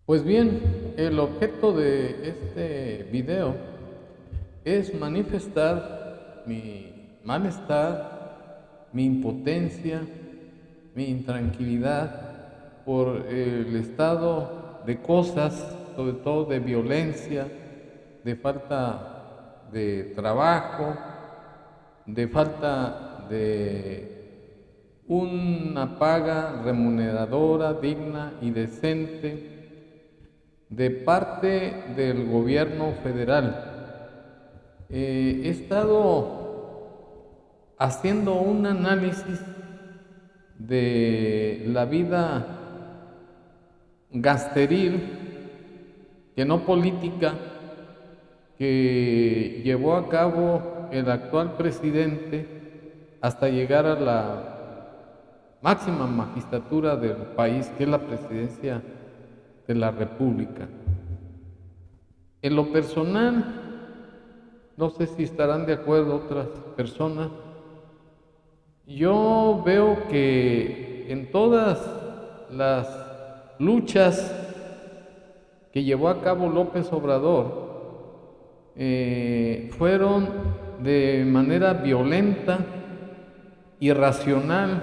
Pues bien, el objeto de este video es manifestar mi malestar, mi impotencia, mi intranquilidad por el estado de cosas, sobre todo de violencia, de falta de trabajo, de falta de una paga remuneradora, digna y decente de parte del gobierno federal. He estado haciendo un análisis de la vida gasteril, que no política, que llevó a cabo el actual presidente hasta llegar a la máxima magistratura del país, que es la presidencia de la República. En lo personal, no sé si estarán de acuerdo otras personas, yo veo que en todas las luchas que llevó a cabo López Obrador, fueron de manera violenta, irracional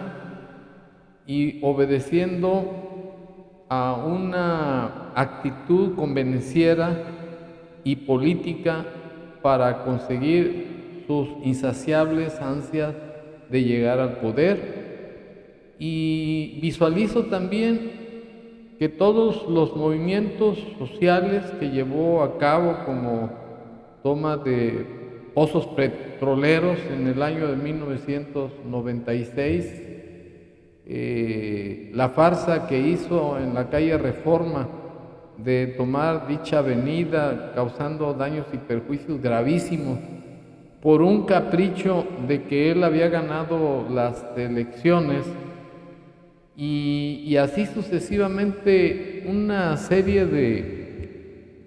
y obedeciendo a una actitud convenenciera y política para conseguir sus insaciables ansias de llegar al poder. Y visualizo también que todos los movimientos sociales que llevó a cabo, como toma de pozos petroleros en el año de 1996, la farsa que hizo en la calle Reforma de tomar dicha avenida causando daños y perjuicios gravísimos por un capricho de que él había ganado las elecciones, y así sucesivamente una serie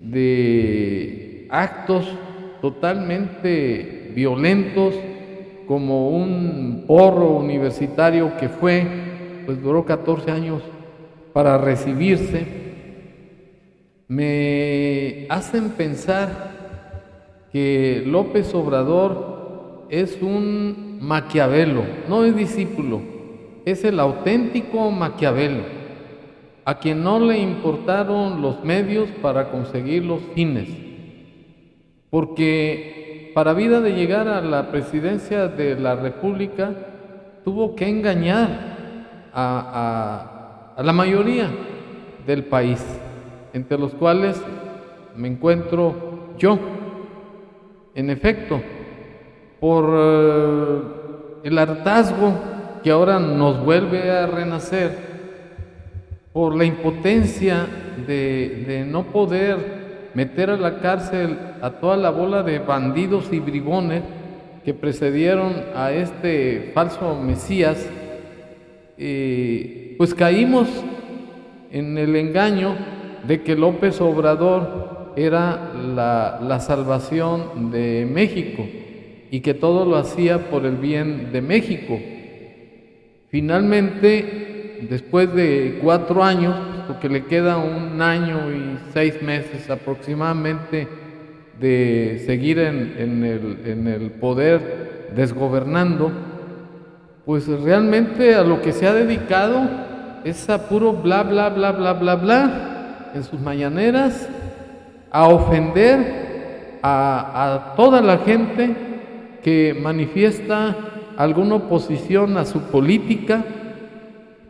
de actos totalmente violentos, como un porro universitario que pues duró 14 años para recibirse, me hacen pensar que López Obrador es un Maquiavelo, no es discípulo, es el auténtico Maquiavelo, a quien no le importaron los medios para conseguir los fines, porque para vida de llegar a la presidencia de la República tuvo que engañar a la mayoría del país, entre los cuales me encuentro yo. En efecto, por el hartazgo que ahora nos vuelve a renacer, por la impotencia de no poder meter a la cárcel a toda la bola de bandidos y bribones que precedieron a este falso Mesías, pues caímos en el engaño de que López Obrador era la salvación de México y que todo lo hacía por el bien de México. Finalmente, después de 4 años, porque le queda 1 año y 6 meses aproximadamente de seguir en el poder desgobernando, pues realmente a lo que se ha dedicado es a puro bla, bla, bla, bla, bla, bla, en sus mañaneras, a ofender a toda la gente que manifiesta alguna oposición a su política,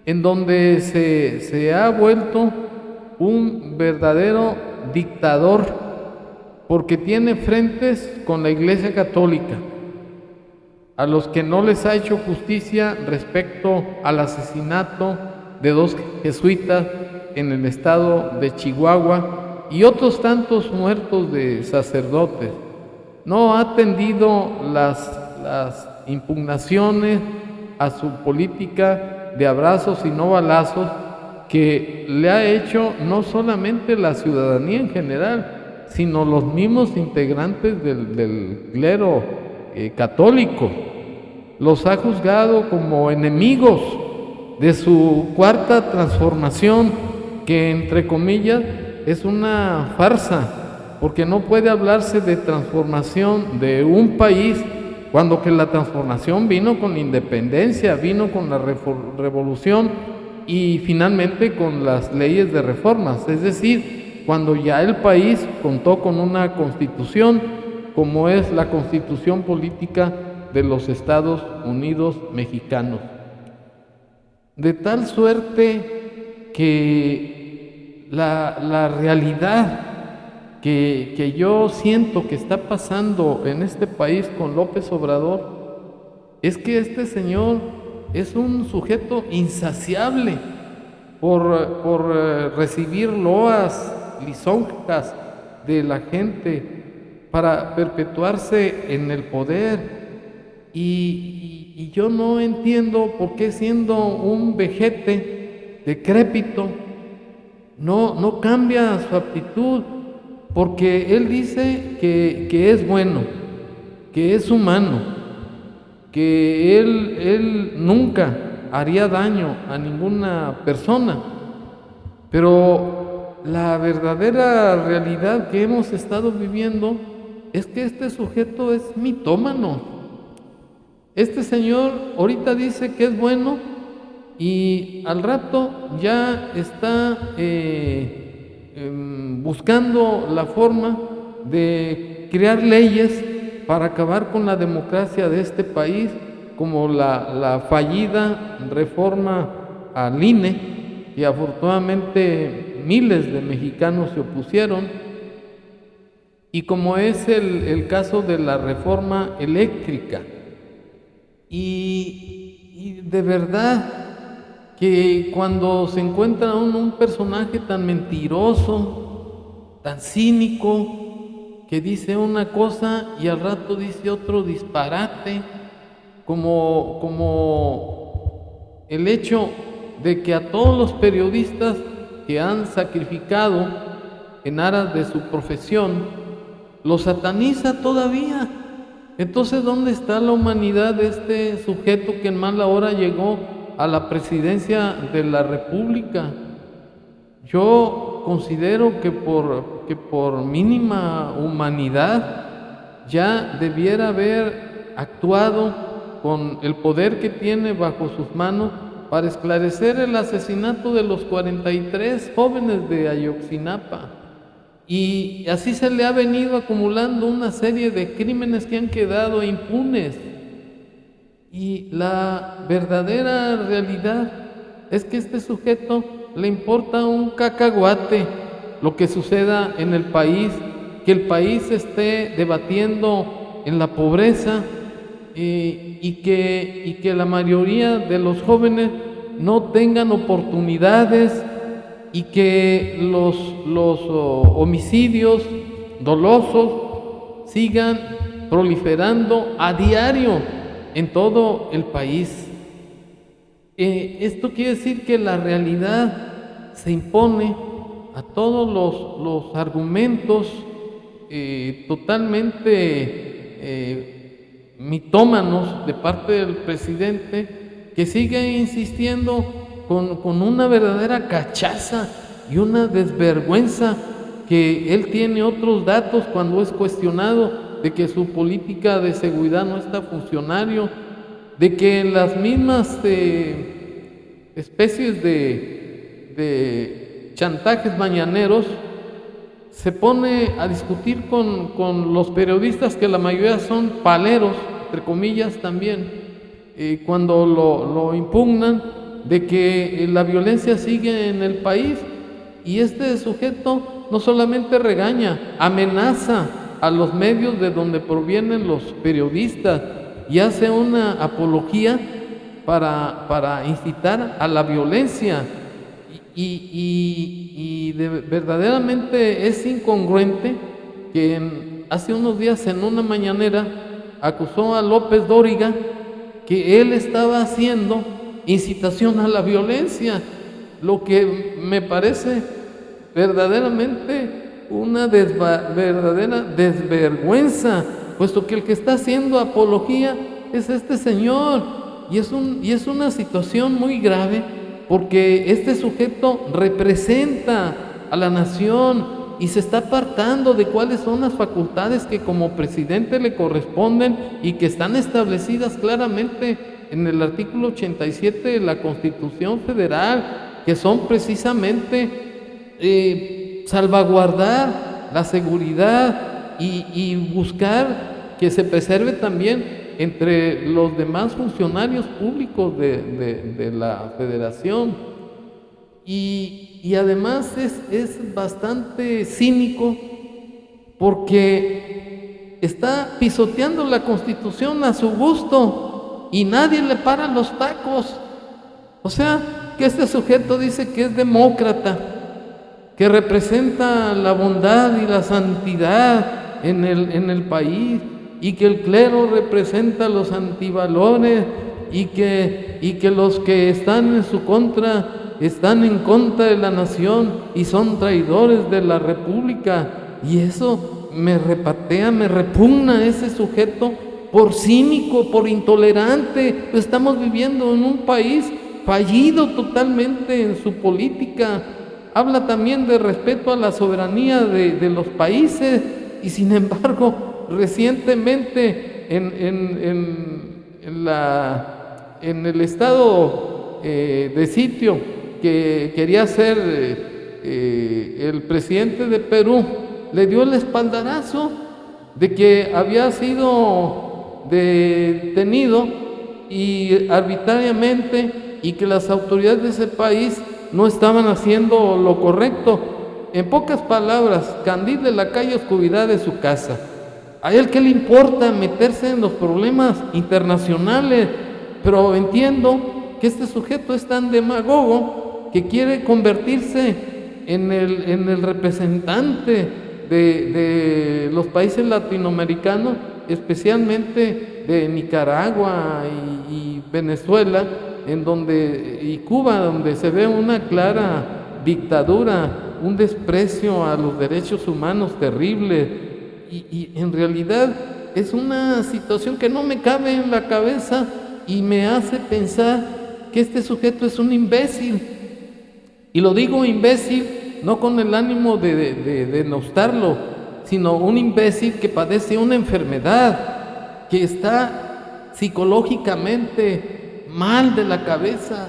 en donde se ha vuelto un verdadero dictador, porque tiene frentes con la Iglesia Católica, a los que no les ha hecho justicia respecto al asesinato de 2 jesuitas en el estado de Chihuahua y otros tantos muertos de sacerdotes. No ha atendido las impugnaciones a su política de abrazos y no balazos que le ha hecho no solamente la ciudadanía en general, sino los mismos integrantes del clero católico. Los ha juzgado como enemigos de su cuarta transformación, que entre comillas es una farsa, porque no puede hablarse de transformación de un país cuando que la transformación vino con la independencia, vino con la revolución y finalmente con las leyes de reformas, es decir, cuando ya el país contó con una constitución, como es la Constitución Política de los Estados Unidos Mexicanos. De tal suerte que la realidad que yo siento que está pasando en este país con López Obrador es que este señor es un sujeto insaciable por recibir loas lisonjas de la gente para perpetuarse en el poder. Y yo no entiendo por qué, siendo un vejete decrépito, no cambia su actitud, porque él dice que es bueno, que es humano, que él nunca haría daño a ninguna persona, pero la verdadera realidad que hemos estado viviendo es que este sujeto es mitómano. Este señor ahorita dice que es bueno y al rato ya está buscando la forma de crear leyes para acabar con la democracia de este país, como la fallida reforma al INE, y afortunadamente miles de mexicanos se opusieron, y como es el caso de la reforma eléctrica. Y de verdad que cuando se encuentra un personaje tan mentiroso, tan cínico, que dice una cosa y al rato dice otro disparate, como el hecho de que a todos los periodistas que han sacrificado en aras de su profesión, los sataniza todavía. Entonces, ¿dónde está la humanidad de este sujeto que en mala hora llegó a la presidencia de la República? Yo considero que por mínima humanidad ya debiera haber actuado con el poder que tiene bajo sus manos para esclarecer el asesinato de los 43 jóvenes de Ayotzinapa. Y así se le ha venido acumulando una serie de crímenes que han quedado impunes. Y la verdadera realidad es que a este sujeto le importa un cacahuate lo que suceda en el país, que el país esté debatiendo en la pobreza y que la mayoría de los jóvenes no tengan oportunidades, y que los homicidios dolosos sigan proliferando a diario en todo el país. Esto quiere decir que la realidad se impone a todos los argumentos totalmente mitómanos de parte del presidente, que sigue insistiendo con una verdadera cachaza y una desvergüenza, que él tiene otros datos cuando es cuestionado de que su política de seguridad no está funcionando, de que las mismas especies de chantajes mañaneros se pone a discutir con los periodistas, que la mayoría son paleros, entre comillas también, cuando lo impugnan, de que la violencia sigue en el país. Y este sujeto no solamente regaña, amenaza a los medios de donde provienen los periodistas y hace una apología para incitar a la violencia. Verdaderamente es incongruente que hace unos días en una mañanera acusó a López Dóriga que él estaba haciendo incitación a la violencia, lo que me parece verdaderamente una verdadera desvergüenza, puesto que el que está haciendo apología es este señor, y es una situación muy grave, porque este sujeto representa a la nación y se está apartando de cuáles son las facultades que como presidente le corresponden y que están establecidas claramente en el artículo 87 de la Constitución Federal, que son precisamente salvaguardar la seguridad y buscar que se preserve también entre los demás funcionarios públicos de la Federación. Y además es bastante cínico porque está pisoteando la Constitución a su gusto y nadie le para los tacos. O sea, que este sujeto dice que es demócrata, que representa la bondad y la santidad en el país, y que el clero representa los antivalores, y que los que están en su contra están en contra de la nación y son traidores de la república. Y eso me repatea, me repugna ese sujeto por cínico, por intolerante. Estamos viviendo en un país fallido totalmente en su política. Habla también de respeto a la soberanía de los países, y sin embargo recientemente en el estado de sitio que quería hacer el presidente de Perú, le dio el espaldarazo de que había sido detenido y arbitrariamente, y que las autoridades de ese país no estaban haciendo lo correcto. En pocas palabras, candil de la calle, oscuridad de su casa. ¿A él qué le importa meterse en los problemas internacionales? Pero entiendo que este sujeto es tan demagogo que quiere convertirse en el representante de los países latinoamericanos, especialmente de Nicaragua y Venezuela, y Cuba, donde se ve una clara dictadura, un desprecio a los derechos humanos terrible. Y en realidad es una situación que no me cabe en la cabeza y me hace pensar que este sujeto es un imbécil. Y lo digo imbécil no con el ánimo de denostarlo, sino un imbécil que padece una enfermedad, que está psicológicamente mal de la cabeza,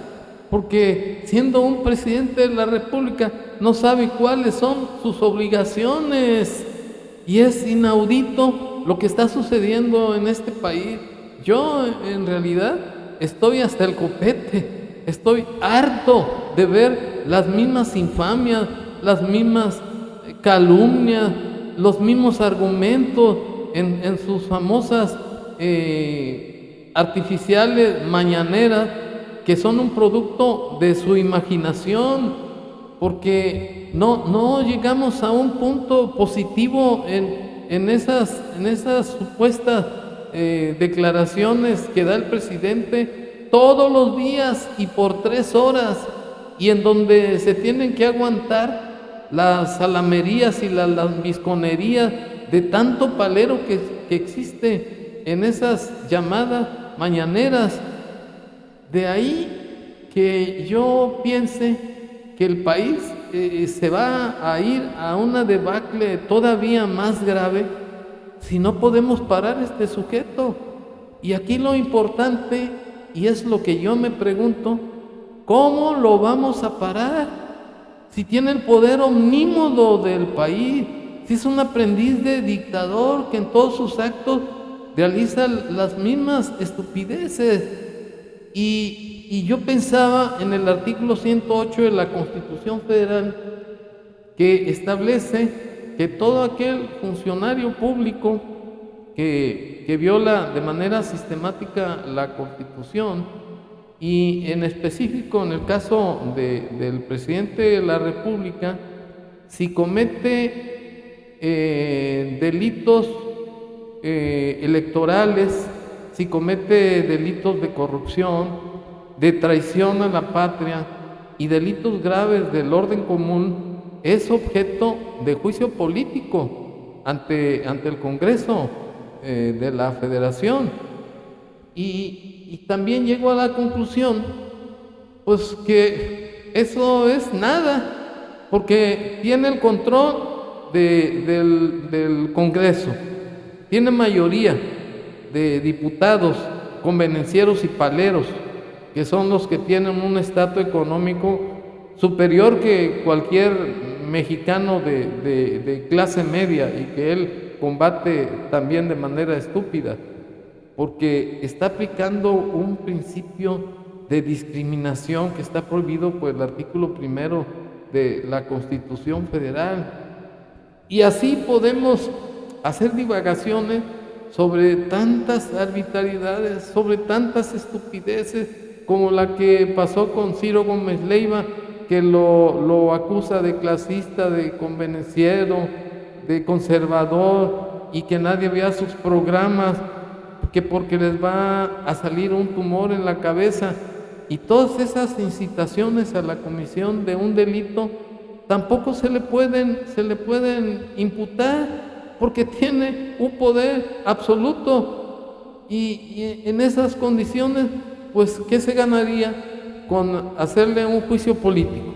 porque siendo un presidente de la República no sabe cuáles son sus obligaciones. Y es inaudito lo que está sucediendo en este país. Yo en realidad estoy hasta el copete, estoy harto de ver las mismas infamias, las mismas calumnias, los mismos argumentos en sus famosas artificiales mañaneras, que son un producto de su imaginación, porque no llegamos a un punto positivo en esas supuestas declaraciones que da el presidente todos los días y por 3 horas, y en donde se tienen que aguantar las salamerías y las lambisconerías de tanto palero que existe en esas llamadas mañaneras. De ahí que yo piense que el país se va a ir a una debacle todavía más grave si no podemos parar este sujeto. Y aquí lo importante, y es lo que yo me pregunto, ¿cómo lo vamos a parar? Si tiene el poder omnímodo del país, si es un aprendiz de dictador que en todos sus actos realiza las mismas estupideces. Y yo pensaba en el artículo 108 de la Constitución Federal, que establece que todo aquel funcionario público que viola de manera sistemática la Constitución, y en específico en el caso del presidente de la República, si comete delitos electorales, si comete delitos de corrupción, de traición a la patria y delitos graves del orden común, es objeto de juicio político ante el Congreso de la Federación. Y también llego a la conclusión, pues que eso es nada, porque tiene el control del Congreso, tiene mayoría de diputados, convenencieros y paleros, que son los que tienen un estatus económico superior que cualquier mexicano de clase media, y que él combate también de manera estúpida, porque está aplicando un principio de discriminación que está prohibido por el artículo 1 de la Constitución Federal. Y así podemos hacer divagaciones sobre tantas arbitrariedades, sobre tantas estupideces, como la que pasó con Ciro Gómez Leiva, que lo acusa de clasista, de convenenciero, de conservador, y que nadie vea sus programas, que porque les va a salir un tumor en la cabeza. Y todas esas incitaciones a la comisión de un delito tampoco se le pueden imputar, porque tiene un poder absoluto. Y en esas condiciones, pues, ¿qué se ganaría con hacerle un juicio político?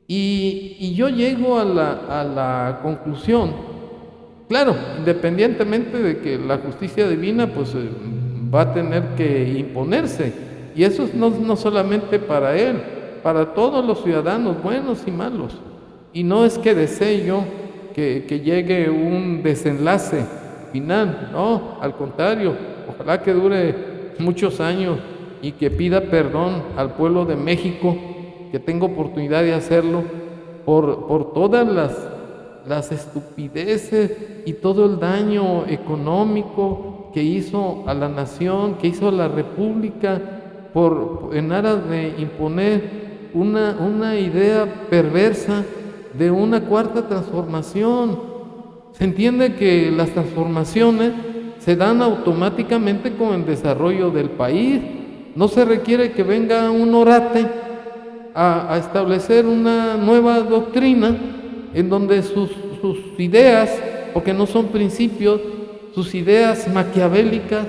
Y yo llego a la conclusión, claro, independientemente de que la justicia divina pues va a tener que imponerse, y eso no solamente para él, para todos los ciudadanos, buenos y malos. Y no es que desee yo que llegue un desenlace final, no, al contrario, ojalá que dure muchos años y que pida perdón al pueblo de México, que tenga oportunidad de hacerlo, por todas las estupideces y todo el daño económico que hizo a la nación, que hizo a la república, en aras de imponer una idea perversa de una cuarta transformación. Se entiende que las transformaciones se dan automáticamente con el desarrollo del país. No se requiere que venga un orate a establecer una nueva doctrina en donde sus ideas, porque no son principios, sus ideas maquiavélicas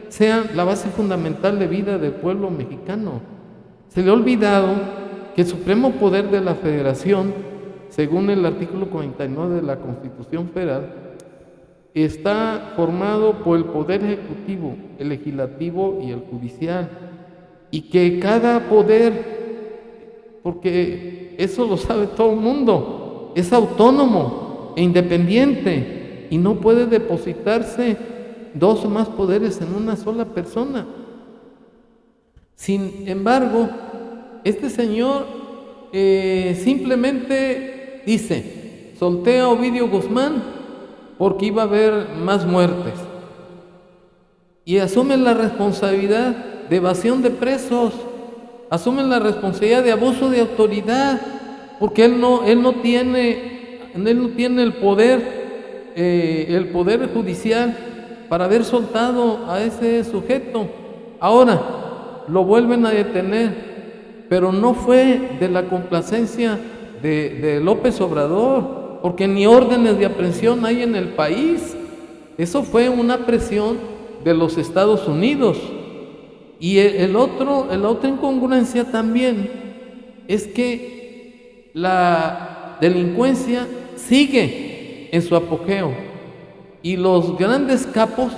sean la base fundamental de vida del pueblo mexicano. Se le ha olvidado que el supremo poder de la Federación, según el artículo 49 de la Constitución Federal, está formado por el Poder Ejecutivo, el Legislativo y el Judicial, y que cada poder, porque eso lo sabe todo el mundo, es autónomo e independiente y no puede depositarse dos o más poderes en una sola persona. Sin embargo, este señor simplemente dice: solté a Ovidio Guzmán porque iba a haber más muertes, y asume la responsabilidad de evasión de presos, asume la responsabilidad de abuso de autoridad, porque él no tiene el poder judicial para haber soltado a ese sujeto. Ahora lo vuelven a detener, pero no fue de la complacencia de López Obrador, porque ni órdenes de aprehensión hay en el país. Eso fue una presión de los Estados Unidos. Y la otra incongruencia también es que la delincuencia sigue en su apogeo y los grandes capos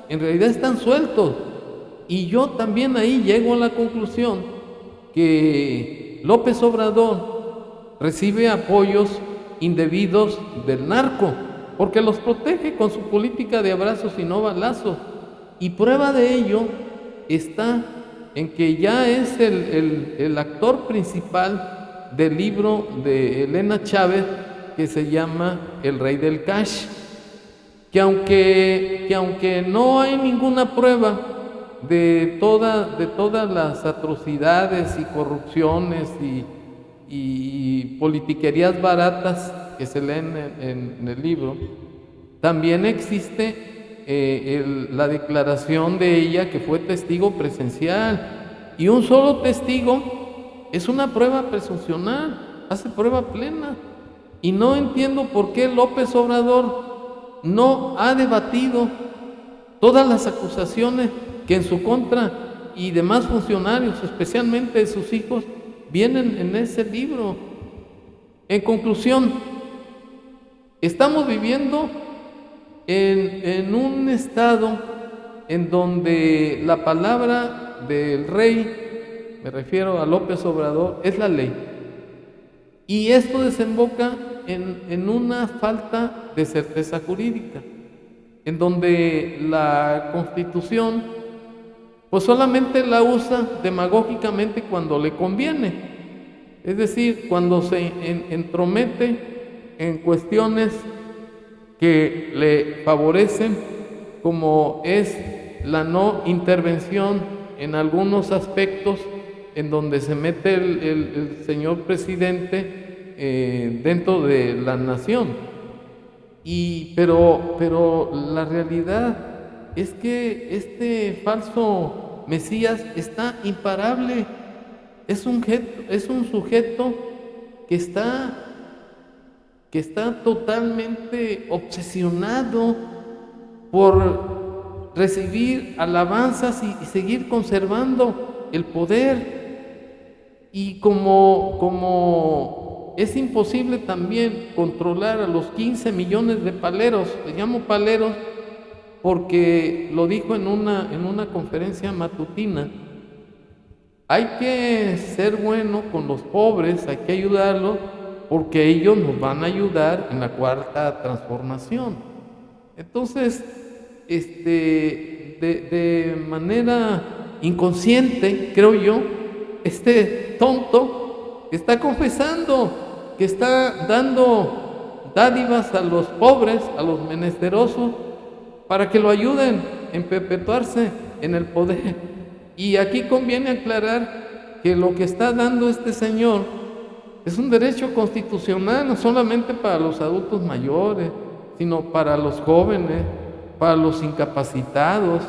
en realidad están sueltos. Y yo también ahí llego a la conclusión que López Obrador recibe apoyos indebidos del narco, porque los protege con su política de abrazos y no balazos. Y prueba de ello está en que ya es el actor principal del libro de Elena Chávez, que se llama El Rey del Cash, que aunque no hay ninguna prueba de todas las atrocidades y corrupciones y politiquerías baratas que se leen en el libro, también existe la declaración de ella, que fue testigo presencial, y un solo testigo es una prueba presuncional, hace prueba plena. Y no entiendo por qué López Obrador no ha debatido todas las acusaciones que en su contra y demás funcionarios, especialmente sus hijos, vienen en ese libro. En conclusión, estamos viviendo en un estado en donde la palabra del rey, me refiero a López Obrador, es la ley. Y esto desemboca en una falta de certeza jurídica, en donde la Constitución pues solamente la usa demagógicamente cuando le conviene. Es decir, cuando se entromete en cuestiones que le favorecen, como es la no intervención en algunos aspectos en donde se mete el señor presidente dentro de la nación. Pero la realidad es que este falso Mesías está imparable. Es un sujeto que está totalmente obsesionado por recibir alabanzas y seguir conservando el poder. Y como es imposible también controlar a los 15 millones de paleros, les llamo paleros porque lo dijo en una conferencia matutina, hay que ser bueno con los pobres, hay que ayudarlos, porque ellos nos van a ayudar en la cuarta transformación. Entonces, de manera inconsciente, creo yo, este tonto está confesando que está dando dádivas a los pobres, a los menesterosos, para que lo ayuden en perpetuarse en el poder. Y aquí conviene aclarar que lo que está dando este señor es un derecho constitucional, no solamente para los adultos mayores, sino para los jóvenes, para los incapacitados.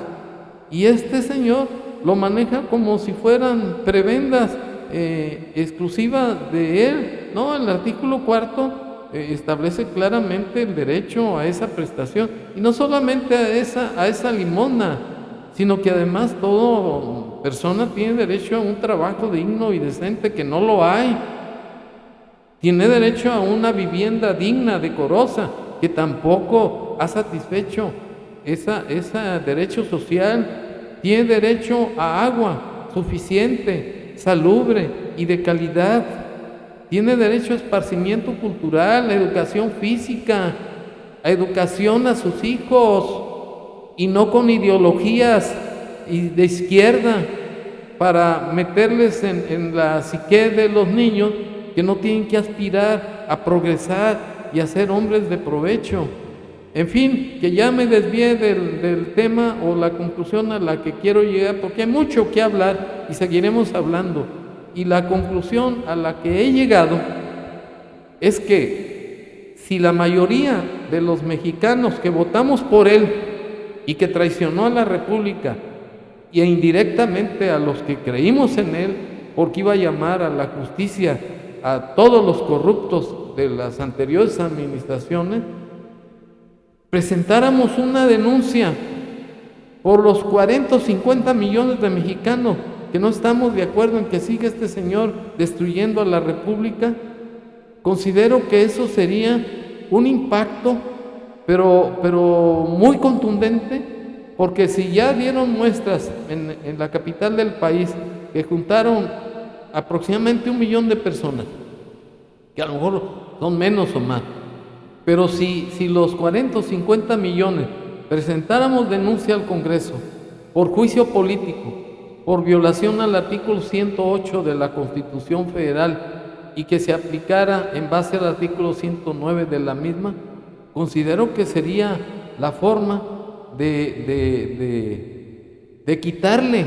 Y este señor lo maneja como si fueran prebendas exclusivas de él. No, el artículo 4 establece claramente el derecho a esa prestación, y no solamente a esa limosna, sino que además toda persona tiene derecho a un trabajo digno y decente, que no lo hay. Tiene derecho a una vivienda digna, decorosa, que tampoco ha satisfecho ese derecho social. Tiene derecho a agua suficiente, salubre y de calidad. Tiene derecho a esparcimiento cultural, a educación física, a educación a sus hijos, y no con ideologías de izquierda para meterles en la psique de los niños que no tienen que aspirar a progresar y a ser hombres de provecho. En fin, que ya me desvié del tema o la conclusión a la que quiero llegar, porque hay mucho que hablar y seguiremos hablando. Y la conclusión a la que he llegado es que si la mayoría de los mexicanos que votamos por él y que traicionó a la República e indirectamente a los que creímos en él, porque iba a llamar a la justicia a todos los corruptos de las anteriores administraciones, presentáramos una denuncia por los 40 o 50 millones de mexicanos que no estamos de acuerdo en que siga este señor destruyendo a la República, considero que eso sería un impacto pero muy contundente, porque si ya dieron muestras en la capital del país que juntaron aproximadamente 1 millón de personas, que a lo mejor son menos o más, pero si los 40 o 50 millones presentáramos denuncia al Congreso por juicio político, por violación al artículo 108 de la Constitución Federal, y que se aplicara en base al artículo 109 de la misma, considero que sería la forma de quitarle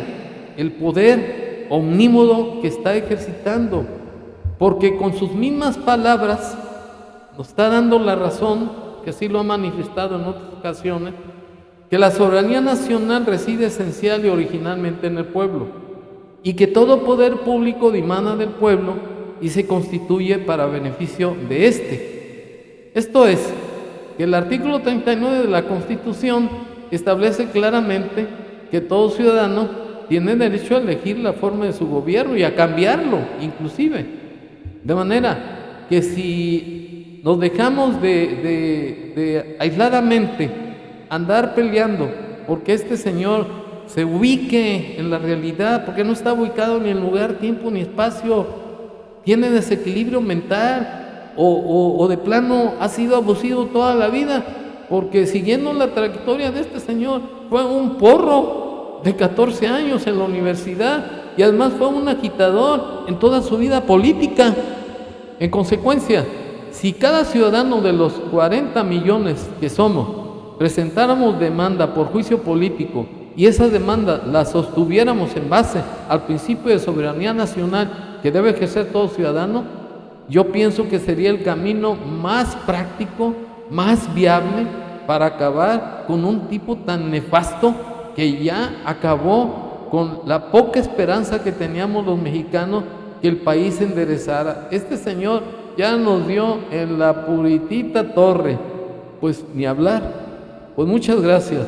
el poder omnímodo que está ejercitando, porque con sus mismas palabras nos está dando la razón, que así lo ha manifestado en otras ocasiones, que la soberanía nacional reside esencial y originalmente en el pueblo, y que todo poder público dimana del pueblo y se constituye para beneficio de éste. Esto es, que el artículo 39 de la Constitución establece claramente que todo ciudadano tiene derecho a elegir la forma de su gobierno y a cambiarlo, inclusive. De manera que si nos dejamos de aisladamente andar peleando porque este señor se ubique en la realidad, porque no está ubicado ni en lugar, tiempo ni espacio, tiene desequilibrio mental o de plano ha sido abusivo toda la vida, porque siguiendo la trayectoria de este señor fue un porro de 14 años en la universidad y además fue un agitador en toda su vida política. En consecuencia, si cada ciudadano de los 40 millones que somos presentáramos demanda por juicio político y esa demanda la sostuviéramos en base al principio de soberanía nacional que debe ejercer todo ciudadano, yo pienso que sería el camino más práctico, más viable para acabar con un tipo tan nefasto que ya acabó con la poca esperanza que teníamos los mexicanos que el país se enderezara. Este señor ya nos dio en la puritita torre, pues ni hablar. Pues muchas gracias.